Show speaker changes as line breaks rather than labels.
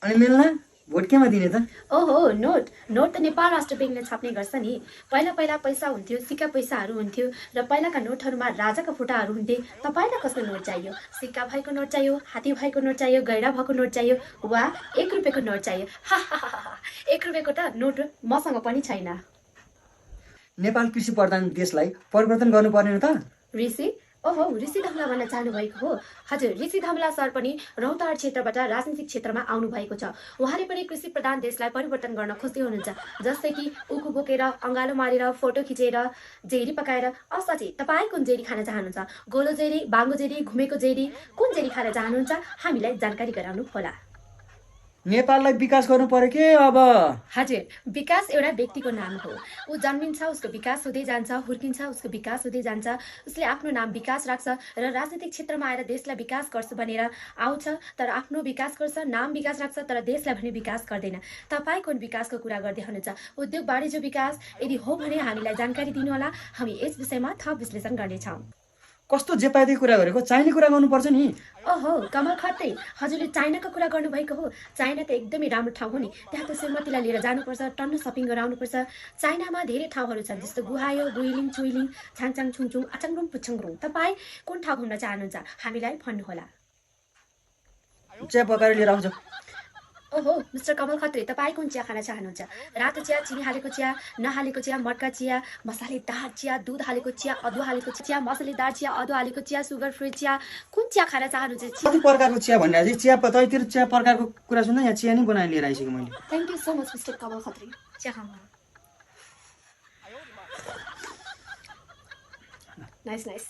अनि मेलना भोट केमा दिने त?
ओहो नोट नोट त नेपाल राष्ट्र ब्याङ्कले छाप्ने गर्छ नि। पहिला पहिला पैसा हुन्थ्यो, सिक्का पैसाहरू हुन्थ्यो र पहिलाका नोटहरूमा राजाका फोटाहरू हुन्थे। तपाईँलाई कस्तो नोट चाहियो? सिक्का भएको नोट चाहियो, हात्ती भएको नोट चाहियो, गैडा भएको नोट चाहियो, वा 1 रुपियाँको नोट चाहियो? 1 रुपियाँको त नोट मसँग पनि छैन।
नेपाल कृषि प्रधान देशलाई परिवर्तन गर्नुपर्ने हो त?
ऋषि ओहो ऋषि धमला भन्न चाहनुभएको हो? हजुर, ऋषि धमला सर पनि रौतहट क्षेत्रबाट राजनीतिक क्षेत्रमा आउनु भएको छ। उहाँले पनि कृषि प्रधान देशलाई परिवर्तन गर्न खोज्दै हुनुहुन्छ। जस्तै कि उखु बोकेर, अँगालो मारेर, फोटो खिचेर, जेरी पकाएर। साँच्चै तपाईँ कुन जेरी खान चाहनुहुन्छ? गोलो जेरी, बाङ्गो जेरी, घुमेको जेरी, कुन जेरी खान चाहनुहुन्छ? हामीलाई जानकारी गराउनु होला।
नेपाललाई विकास गर्नु पर्यो के अब?
हजुर, विकास एउटा व्यक्तिको नाम हो। ऊ जन्मिन्छ, उसको विकास हुँदै जान्छ, हुर्किन्छ, उसको विकास हुँदै जान्छ। उसले आफ्नो नाम विकास राख्छ र राजनीतिक क्षेत्रमा आएर देशलाई विकास गर्छु भनेर आउँछ, तर आफ्नो विकास गर्छ, नाम विकास राख्छ, तर देशलाई भने विकास गर्दैन। तपाईँ कुन विकासको कुरा गर्दै हुनुहुन्छ? उद्योग वाणिज्य विकास? यदि हो भने हामीलाई जानकारी दिनुहोला, हामी यस विषयमा थप विश्लेषण गर्नेछौँ।
कस्तो जेपाइदै कुरा गरेको? चाहिने कुरा गर्नुपर्छ नि।
ओहो कमल खत्री, हजुरले चाइनाको कुरा गर्नुभएको हो। चाइना त एकदमै राम्रो ठाउँ हो नि। त्यहाँको श्रीमतीलाई लिएर जानुपर्छ, टन्न सपिङ गराउनुपर्छ। चाइनामा धेरै ठाउँहरू छन्, जस्तो गुहायो, गुइलिङ, चुइलिङ, छाङछाङ, छुङछुङ, आचाङरुङ, पुच्छङरुङ। तपाईँ कुन ठाउँ घुम्न चाहनुहुन्छ? हामीलाई भन्नुहोला।
चिया पकाएर लिएर आउँछ।
ओहो मिस्टर कमल खत्री, तपाईँ कुन चिया खान चाहनुहुन्छ? रातो चिया, चिनी हालेको चिया, नहालेको चिया, मटका चिया, मसालेदार चिया, दुध हालेको चिया, अदुवा हालेको चिया, मसालेदार चिया, अदुवा हालेको चिया, सुगर फ्री चिया, कुन चिया खान चाहनुहुन्छ?
कति प्रकारको चिया भनिरहेको थिएँ? चिया तैँतिर चिया प्रकारको कुरा सुन्दा यहाँ चिया नै बनाएर लिएर आइसकेँ मैले।
Thank you so much mister Kamal Khatri. चिया खानु। Nice nice.